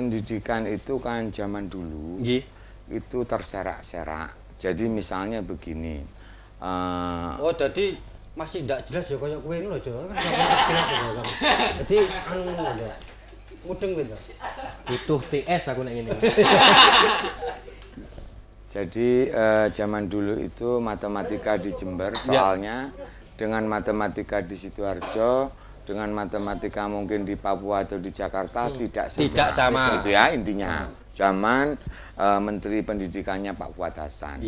pendidikan itu kan zaman dulu itu terserak-serak. Jadi misalnya begini. Oh, jadi masih tidak jelas ya kayak kue ini loh, Jo. Kan jelas ya. Jadi mudeng gitu. Butuh TS aku nek ngene. Jadi zaman dulu itu matematika di Jember soalnya dengan matematika di Sidoarjo, dengan matematika mungkin di Papua atau di Jakarta tidak sama gitu ya intinya. Zaman Menteri Pendidikannya Pak Fuad Hasan.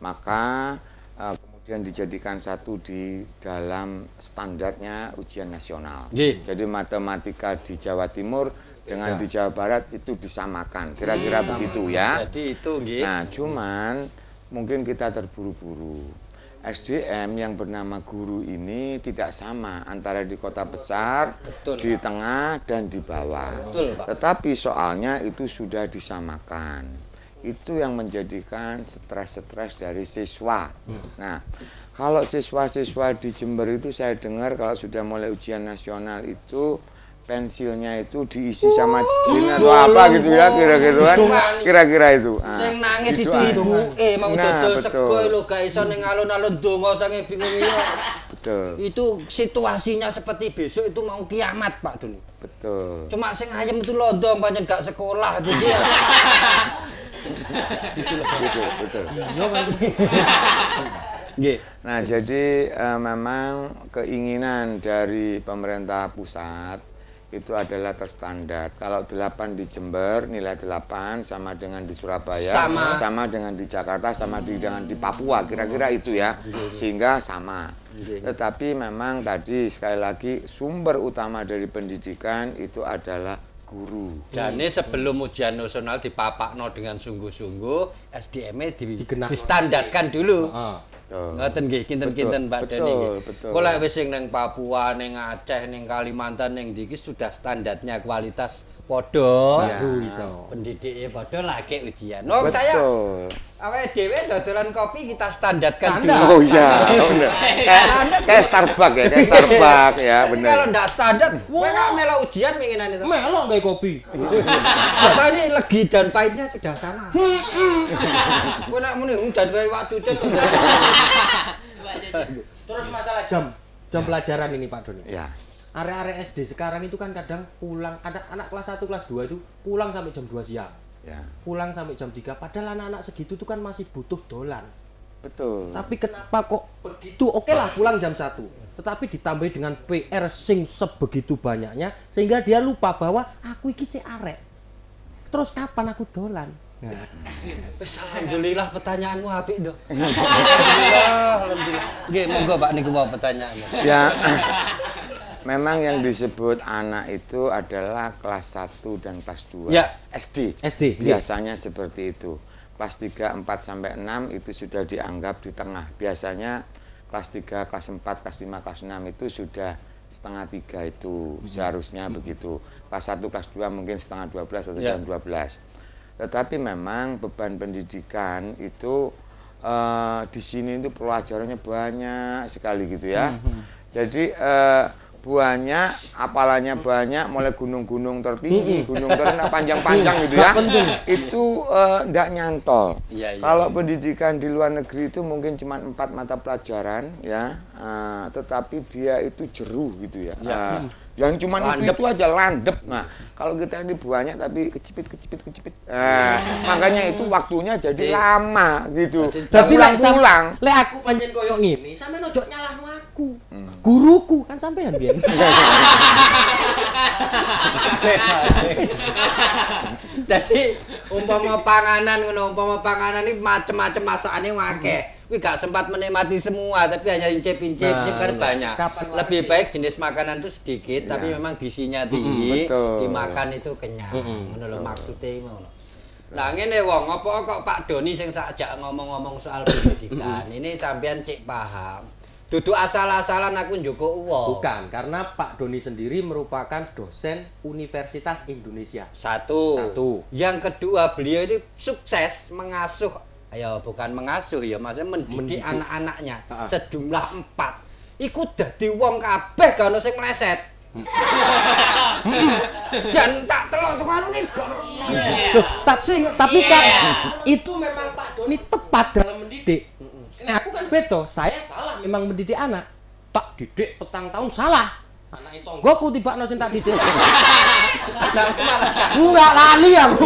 Maka kemudian dijadikan satu di dalam standarnya ujian nasional. Jadi matematika di Jawa Timur dengan di Jawa Barat itu disamakan, kira-kira begitu ya. Jadi itu, Nah, cuman mungkin kita terburu-buru. SDM yang bernama guru ini tidak sama antara di kota besar, di tengah, dan di bawah. Tetapi soalnya itu sudah disamakan. Itu yang menjadikan stres-stres dari siswa. Nah, kalau siswa-siswa di Jember itu saya dengar kalau sudah mulai ujian nasional itu pensilnya itu diisi sama jin atau apa gitu ya, kira-kira itu. Sing nangis itu ibuke mau dodol sego lho gak iso ning alun-alun donga sange bingung ya. Betul. Itu situasinya seperti besok itu mau kiamat, Pak Doni. Betul. Cuma sing ayem itu londong pancen gak sekolah itu dia. Betul. Nggih. Nah, jadi memang keinginan dari pemerintah pusat itu adalah terstandar. Kalau 8 di Jember, nilai 8 sama dengan di Surabaya, sama dengan di Jakarta, sama dengan di Papua, kira-kira itu ya. Sehingga sama. Tetapi memang tadi sekali lagi sumber utama dari pendidikan itu adalah guru. Jadi sebelum ujian nasional dipapakno dengan sungguh-sungguh, SDM-nya distandarkan dulu. Ngoten nggih, kinten-kinten Mbak Deni. Kok lek wis sing ning Papua, ning Aceh, ning Kalimantan, ning ndi sudah standarnya kualitas padha. Iso. Pendidike padha lagi ujian. Wong saya awake dhewe dodolan kopi kita standarkan dulu. Oh iya, bener. Kayak Starbucks ya, kayak Starbucks ya, bener. Kalau ndak standar, kowe kok melok ujian winginan itu. Melok gawe kopi. Apa ini legi dan pahitnya sudah sama. Kowe nek muni dan kowe waktu itu. Terus masalah jam pelajaran ini Pak Doni. Ya. Area-area SD sekarang itu kan kadang pulang, anak kelas 1, kelas 2 itu pulang sampai jam 2 siang. Ya. Pulang sampai jam 3, padahal anak-anak segitu tuh kan masih butuh dolan. Betul. Tapi kenapa kok begitu? Oke lah pulang jam 1. Tetapi ditambah dengan PR sing sebegitu banyaknya sehingga dia lupa bahwa aku iki sik arek. Terus kapan aku dolan? Alhamdulillah pertanyaanmu apik, Nduk. Alhamdulillah. Nggih, monggo Pak niku mau pertanyaannya. Ya. Memang yang disebut anak itu adalah kelas 1 dan kelas 2. Ya, SD. Biasanya seperti itu. Kelas 3, 4 sampai 6 itu sudah dianggap di tengah. Biasanya kelas 3, kelas 4, kelas 5, kelas 6 itu sudah setengah 3 itu seharusnya begitu. Kelas 1, kelas 2 mungkin setengah 12 atau jam 12. Tetapi memang beban pendidikan itu di sini itu pelajarannya banyak sekali gitu ya. Jadi banyak, apalannya banyak, mulai gunung-gunung tertinggi, gunung terendah panjang-panjang gitu ya. Itu enggak nyantol. Kalau pendidikan di luar negeri itu mungkin cuma 4 mata pelajaran ya, tetapi dia itu jeruh gitu ya. Yang cuma itu aja landep. Nah, kalau kita ini banyak tapi kecipit. Makanya itu waktunya jadi lama gitu. Jadi pulang. Lek aku pancen koyo ngene, sampean ojo nyalahno aku. Guruku kan sampean biyen. Jadi umpama panganan ini macam-macam masakane akeh. Wih gak sempat menikmati semua, tapi hanya incip-incip, kan banyak. Lebih baik jenis makanan itu sedikit, tapi memang gizinya tinggi, dimakan itu kenyang. Ngono maksudnya ngono. Nah ngene wong, apa kok Pak Doni sing sakjak ngomong-ngomong soal pendidikan, ini sampean cek paham. Duduk asal-asalan aku njoko uang. Bukan, karena Pak Doni sendiri merupakan dosen Universitas Indonesia. Satu. Yang kedua, beliau ini sukses mengasuh, ya bukan mengasuh ya, maksudnya mendidik anak-anaknya sejumlah 4. Iku dadi wong kabeh gak ono sing meleset. Jan tak telok tukang ini gak. Loh, tapi kan itu memang Pak Doni tepat dalam mendidik. Nah, aku kan beto, saya salah memang mendidik anak. Tak didik petang tahun salah. Anak itu tonggoku tibakno sing tak didik. Enggak lali aku.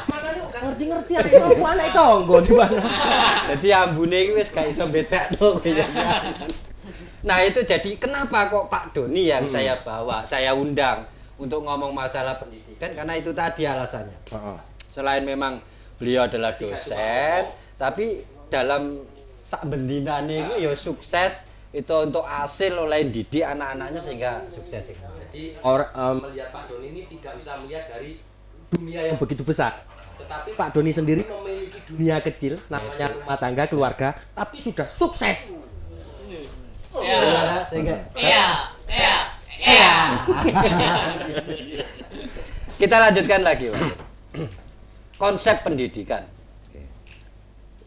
Makanya gak ngerti-ngerti anak sapa anak itu tonggo tibakno. Jadi ambune iki wis gak iso bedakno kowe. Nah, itu jadi kenapa kok Pak Doni yang saya bawa, saya undang untuk ngomong masalah pendidikan karena itu tadi alasannya. Selain memang beliau adalah dosen, tapi dalam sak bendinane itu ya sukses itu untuk hasil oleh didik anak-anaknya sehingga sukses. Jadi melihat Pak Doni ini tidak bisa melihat dari dunia yang begitu besar. Tetapi Pak Doni sendiri memiliki dunia kecil namanya rumah tangga keluarga, tapi sudah sukses. Iya. Kita lanjutkan lagi, Om. Konsep pendidikan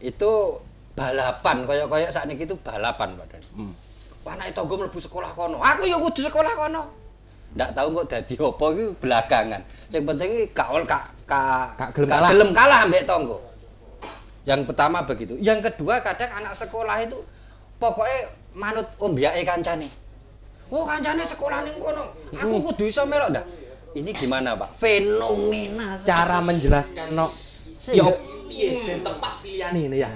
itu balapan, koyok-koyok saat ini itu balapan, Pak Doni. Anak itu gue mlebu sekolah kono, aku ya kudu sekolah kono. Ndak tahu kok dadi apa iki belakangan. Yang penting gak gelem kalah ambek tonggo. Yang pertama begitu. Yang kedua kadang anak sekolah itu pokoknya manut ombyake kancane. Oh, kancane sekolah ning kono. Aku kudu iso melok ndak. Ini gimana, Pak? Fenomena Cara menjelaskan yo piye ben tepat pilihan ini ya.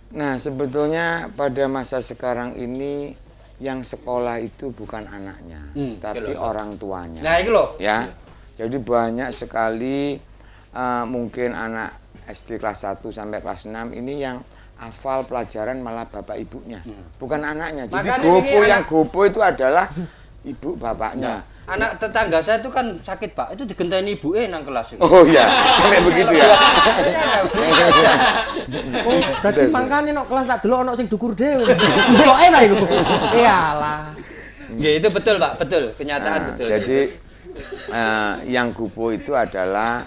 Nah, sebetulnya pada masa sekarang ini yang sekolah itu bukan anaknya, tapi orang tuanya. Nah, itu loh. Ya. Jadi banyak sekali mungkin anak SD kelas 1 sampai kelas 6 ini yang hafal pelajaran malah bapak ibunya, bukan anaknya. Jadi gopo itu adalah ibu bapaknya. Nah, anak tetangga saya itu kan sakit, Pak. Itu digenteni ibuke nang kelas. Oh iya, kayak begitu ya. Oh, dadi mangkane nek kelas tak delok ono sing dukur dhewe. Mboke ta iku. Iyalah. Nggih, itu betul, Pak. Betul, kenyataan betul. Jadi yang gopo itu adalah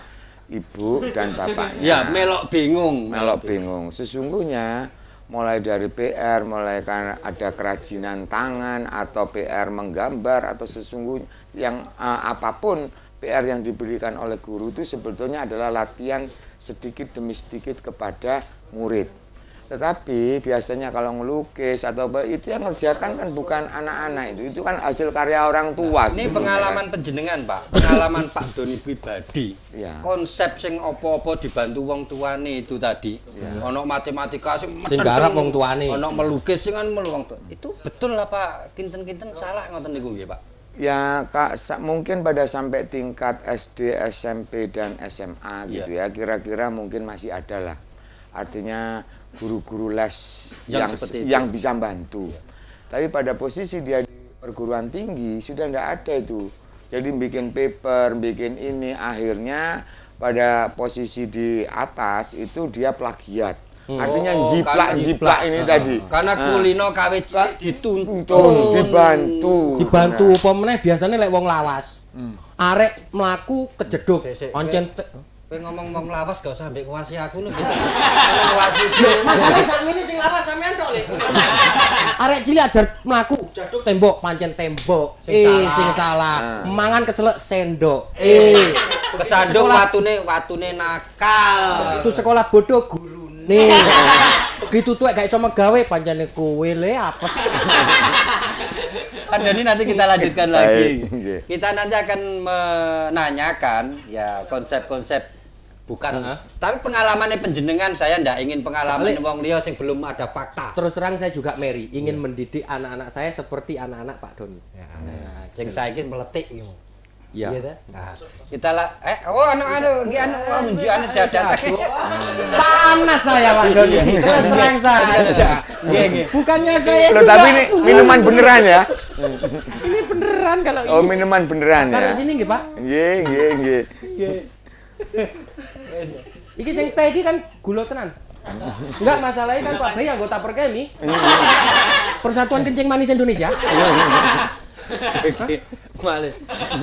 ibu dan bapaknya. Ya, melok bingung. Melok bingung. Sesungguhnya mulai dari PR, mulai kan ada kerajinan tangan atau PR menggambar atau sesungguhnya yang apapun PR yang diberikan oleh guru itu sebetulnya adalah latihan sedikit demi sedikit kepada murid. Tetapi biasanya kalau ngelukis atau itu yang ngerjakan kan bukan anak-anak itu kan hasil karya orang tua. Ini pengalaman penjenengan, Pak. Pengalaman Pak Doni pribadi. Ya. Konsep sing opo-opo dibantu wong tuane itu tadi. Ya. Ono matematika sing garap wong tuane. Ono melukis sing kan wong tua. Itu betul apa kinten-kinten salah ngoten niku nggih, Pak? Ya, Kak, mungkin pada sampai tingkat SD, SMP dan SMA gitu ya. Kira-kira mungkin masih ada lah. Artinya guru-guru les yang bisa bantu. Tapi pada posisi dia di perguruan tinggi sudah tidak ada itu. Jadi bikin paper, bikin ini, akhirnya pada posisi di atas itu dia plagiat. Artinya jiplak ini tadi. Karena kulino kawit dituntun, dibantu apa meneh biasanya lek wong lawas. Arek mlaku kejeduk oncen. Kowe ngomong wong lawas gak usah ambek kuasi aku lho. Kuasi iki. Masane sakmene sing lawas sampean tok lek. Arek cilik ajar mlaku jaduk tembok pancen tembok. Sing salah. Mangan keselek sendok. Kesandung watune nakal. Itu sekolah bodoh gurune. Begitu tuwek gak iso megawe pancene kowe le apes. Ini nanti kita lanjutkan lagi. Kita nanti akan menanyakan ya konsep-konsep bukan, tapi pengalamannya penjenengan. Saya ndak ingin pengalaman wong liya sing belum ada fakta. Terus terang saya juga Mary ingin mendidik anak-anak saya seperti anak-anak Pak Doni. Ya, sing saiki meletik gitu. Ya. Gitu. Nah, kita lah anak-anak iki unjukan sudah datang. Panas saya Pak Doni. Terus terang saja. Nggih. Bukannya saya loh, tapi ini minuman beneran ya. Ini beneran kalau ini. Oh, minuman beneran ya. Taruh sini nggih, Pak. Nggih. Iki sing teh iki kan gula tenan. Enggak, masalahnya kan Pak Bey anggota Perkemi. Persatuan Kencing Manis Indonesia. Male.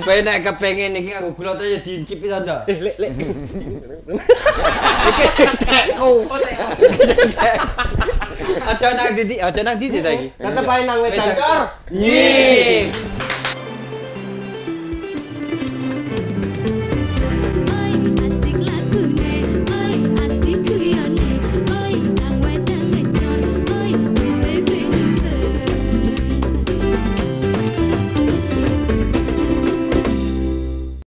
Kowe nek kepengin iki aku gula terus diincip pisan to. Lek. Iki tekku. Aja nang didi ta iki. Tetep ae nang wet jancor. Nggih.